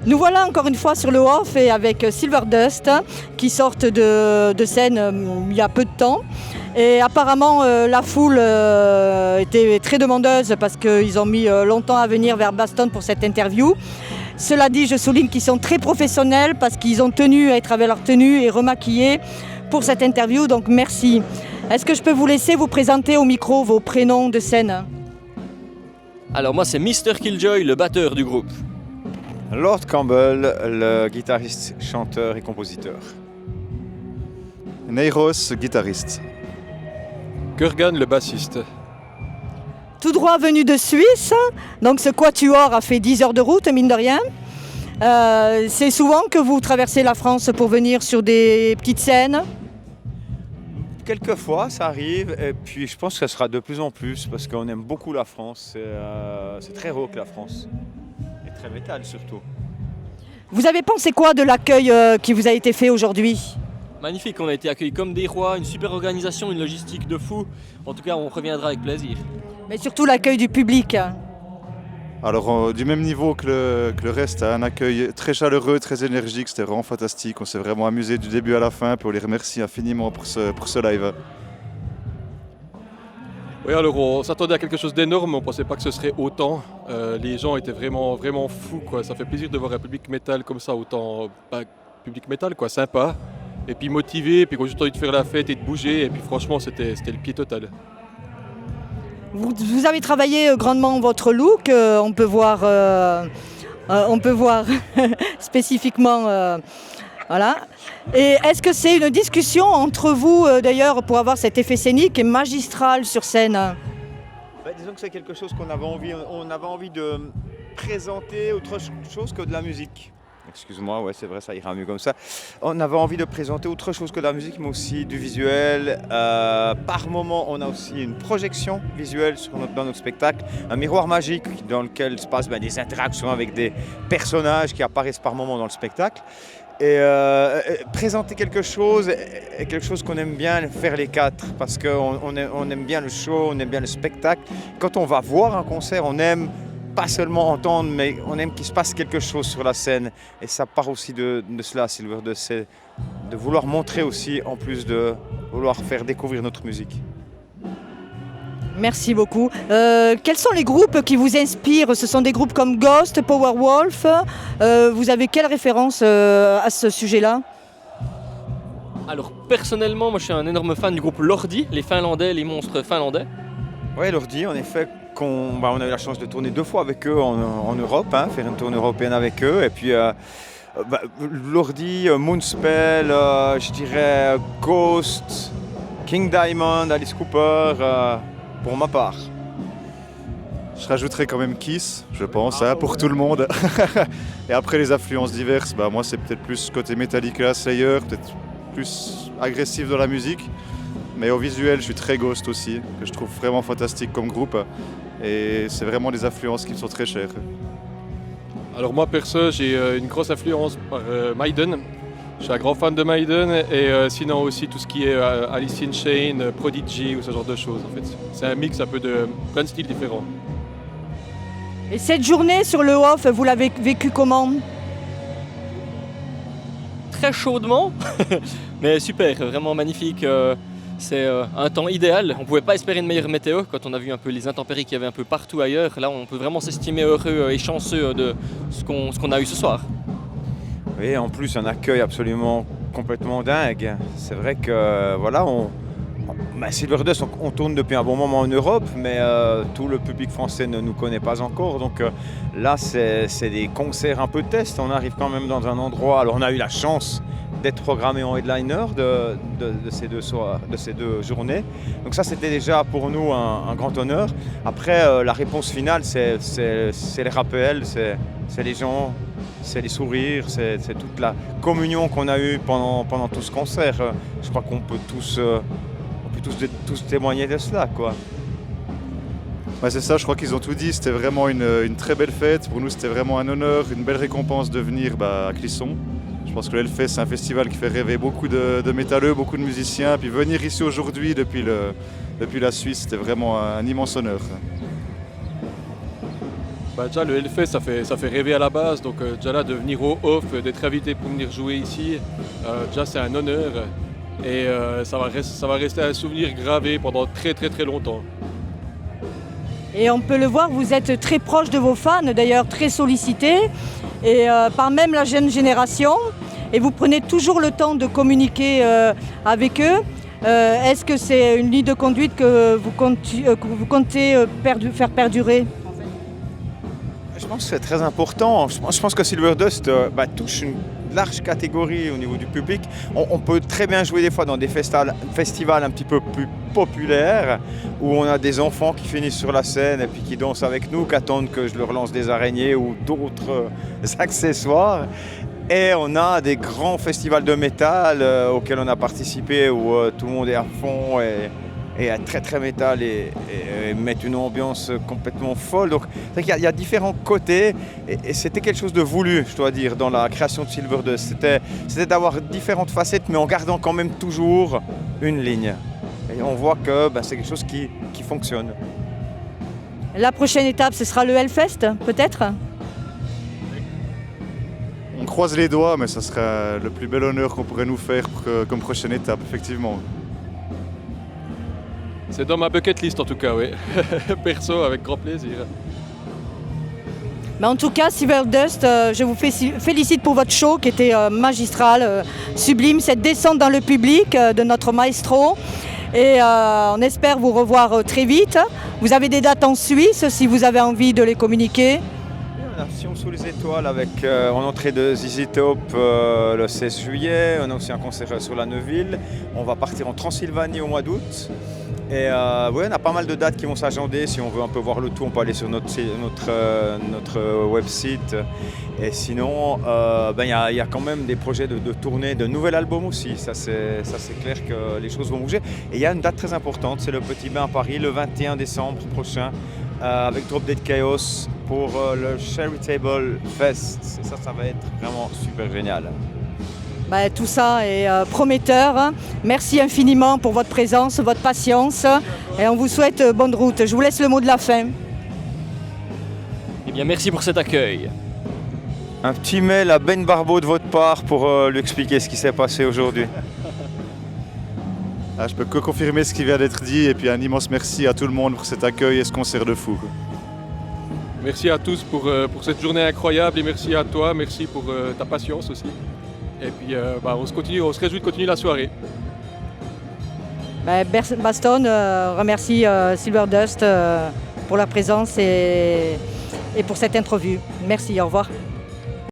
Nous voilà encore une fois sur le off et avec Silverdust qui sortent de scène il y a peu de temps. Et apparemment la foule était très demandeuse parce qu'ils ont mis longtemps à venir vers Baston pour cette interview. Cela dit, je souligne qu'ils sont très professionnels parce qu'ils ont tenu à être avec leur tenue et remaquillés pour cette interview, donc merci. Est-ce que je peux vous laisser vous présenter au micro vos prénoms de scène? Alors moi c'est Mr. Killjoy, le batteur du groupe. Lord Campbell, le guitariste, chanteur et compositeur. Neiros, guitariste. Kurgan, le bassiste. Tout droit venu de Suisse, donc ce quatuor a fait 10 heures de route, mine de rien. C'est souvent que vous traversez la France pour venir sur des petites scènes? Quelquefois, ça arrive, et puis je pense que ça sera de plus en plus, parce qu'on aime beaucoup la France. C'est très rock la France, et très métal surtout. Vous avez pensé quoi de l'accueil qui vous a été fait aujourd'hui? Magnifique, on a été accueillis comme des rois, une super organisation, une logistique de fou. En tout cas, on reviendra avec plaisir. Mais surtout l'accueil du public. Alors du même niveau que le reste, un accueil très chaleureux, très énergique, c'était vraiment fantastique. On s'est vraiment amusé du début à la fin, puis on les remercie infiniment pour ce live. Oui, alors on s'attendait à quelque chose d'énorme, mais on ne pensait pas que ce serait autant. Les gens étaient vraiment, vraiment fous, quoi. Ça fait plaisir de voir un public métal comme ça, autant public métal, quoi, sympa. Et puis motivé, puis qu'on a juste envie de faire la fête et de bouger. Et puis franchement, c'était le pied total. Vous avez travaillé grandement votre look, on peut voir spécifiquement. Voilà. Et est-ce que c'est une discussion entre vous d'ailleurs pour avoir cet effet scénique et magistral sur scène? Disons que c'est quelque chose qu'on avait envie, on avait envie de présenter autre chose que de la musique. Excuse-moi, ouais, c'est vrai, ça ira mieux comme ça. On avait envie de présenter autre chose que de la musique, mais aussi du visuel. Par moment, on a aussi une projection visuelle dans notre spectacle, un miroir magique dans lequel se passent des interactions avec des personnages qui apparaissent par moment dans le spectacle. Et présenter quelque chose qu'on aime bien faire les quatre, parce qu'on aime bien le show, on aime bien le spectacle. Quand on va voir un concert, on aime pas seulement entendre, mais on aime qu'il se passe quelque chose sur la scène. Et ça part aussi de cela, Silverdust, c'est de vouloir montrer aussi, en plus de vouloir faire découvrir notre musique. Merci beaucoup. Quels sont les groupes qui vous inspirent? Ce sont des groupes comme Ghost, Powerwolf. Vous avez quelle référence à ce sujet-là? Alors personnellement, moi je suis un énorme fan du groupe Lordi, les Finlandais, les monstres finlandais. Oui, Lordi, en effet, on a eu la chance de tourner 2 fois avec eux en Europe, faire une tournée européenne avec eux. Et puis Lordi, Moonspell, je dirais Ghost, King Diamond, Alice Cooper, pour ma part. Je rajouterais quand même Kiss, je pense, pour tout le monde. Et après les influences diverses, moi c'est peut-être plus côté Metallica, Slayer, peut-être plus agressif dans la musique. Mais au visuel, je suis très Ghost aussi, que je trouve vraiment fantastique comme groupe. Et c'est vraiment des influences qui me sont très chères. Alors moi, perso, j'ai une grosse influence par Maiden. Je suis un grand fan de Maiden et sinon aussi tout ce qui est Alice in Chains, Prodigy ou ce genre de choses en fait. C'est un mix un peu de plein de styles différents. Et cette journée sur le off, vous l'avez vécu comment? Très chaudement, mais super, vraiment magnifique. C'est un temps idéal. On ne pouvait pas espérer une meilleure météo quand on a vu un peu les intempéries qu'il y avait un peu partout ailleurs. Là, on peut vraiment s'estimer heureux et chanceux de ce qu'on a eu ce soir. Oui, en plus, un accueil absolument complètement dingue. C'est vrai que voilà, Silverdust, on tourne depuis un bon moment en Europe, mais tout le public français ne nous connaît pas encore. Donc là, c'est des concerts un peu test. On arrive quand même dans un endroit. Alors, on a eu la chance d'être programmé en headliner de ces deux journées. Donc ça, c'était déjà pour nous un grand honneur. Après, la réponse finale, c'est les rappels, c'est les gens, c'est les sourires, c'est toute la communion qu'on a eue pendant tout ce concert. Je crois qu'on peut tous témoigner de cela, quoi. Ouais, c'est ça, je crois qu'ils ont tout dit. C'était vraiment une très belle fête. Pour nous, c'était vraiment un honneur, une belle récompense de venir à Clisson. Je pense que l'Hellfest, c'est un festival qui fait rêver beaucoup de métalleux, beaucoup de musiciens. Puis venir ici aujourd'hui depuis la Suisse, c'était vraiment un immense honneur. Déjà le Hellfest ça fait rêver à la base, donc déjà là de venir au off, d'être invité pour venir jouer ici, déjà c'est un honneur et ça va rester un souvenir gravé pendant très très très longtemps. Et on peut le voir, vous êtes très proche de vos fans, d'ailleurs très sollicités, et par même la jeune génération, et vous prenez toujours le temps de communiquer avec eux. Est-ce que c'est une ligne de conduite que vous comptez faire perdurer ? Je pense que c'est très important. Je pense que Silverdust touche une large catégorie au niveau du public. On peut très bien jouer des fois dans des festivals un petit peu plus populaires où on a des enfants qui finissent sur la scène et puis qui dansent avec nous, qui attendent que je leur lance des araignées ou d'autres accessoires. Et on a des grands festivals de métal auxquels on a participé où tout le monde est à fond et très très métal et mettre une ambiance complètement folle. Donc il y a différents côtés et c'était quelque chose de voulu, je dois dire, dans la création de Silverdust. C'était d'avoir différentes facettes mais en gardant quand même toujours une ligne. Et on voit que c'est quelque chose qui fonctionne. La prochaine étape, ce sera le Hellfest, peut-être ? On croise les doigts, mais ça serait le plus bel honneur qu'on pourrait nous faire comme prochaine étape, effectivement. C'est dans ma bucket list en tout cas, oui. Perso, avec grand plaisir. Mais en tout cas, Silverdust, je vous félicite pour votre show qui était magistral, sublime, cette descente dans le public de notre maestro. Et on espère vous revoir très vite. Vous avez des dates en Suisse si vous avez envie de les communiquer. On a Sion sous les étoiles avec en entrée de ZZ Top le 16 juillet. On a aussi un concert sur la Neuville. On va partir en Transylvanie au mois d'août. Et on a pas mal de dates qui vont s'agender. Si on veut un peu voir le tout, on peut aller sur notre website. Et sinon, y a quand même des projets de tournée de nouvel album aussi. Ça c'est clair que les choses vont bouger. Et il y a une date très importante, c'est le Petit Bain à Paris, le 21 décembre prochain, avec Drop Dead Chaos pour le Charitable Fest. Et ça va être vraiment super génial. Tout ça est prometteur. Merci infiniment pour votre présence, votre patience et on vous souhaite bonne route. Je vous laisse le mot de la fin. Eh bien, merci pour cet accueil. Un petit mail à Ben Barbeau de votre part pour lui expliquer ce qui s'est passé aujourd'hui. Je peux que confirmer ce qui vient d'être dit et puis un immense merci à tout le monde pour cet accueil et ce concert de fou. Merci à tous pour cette journée incroyable et merci à toi, merci pour ta patience aussi. Et puis on se réjouit de continuer la soirée. Baston remercie Silverdust pour la présence et pour cette interview. Merci, au revoir.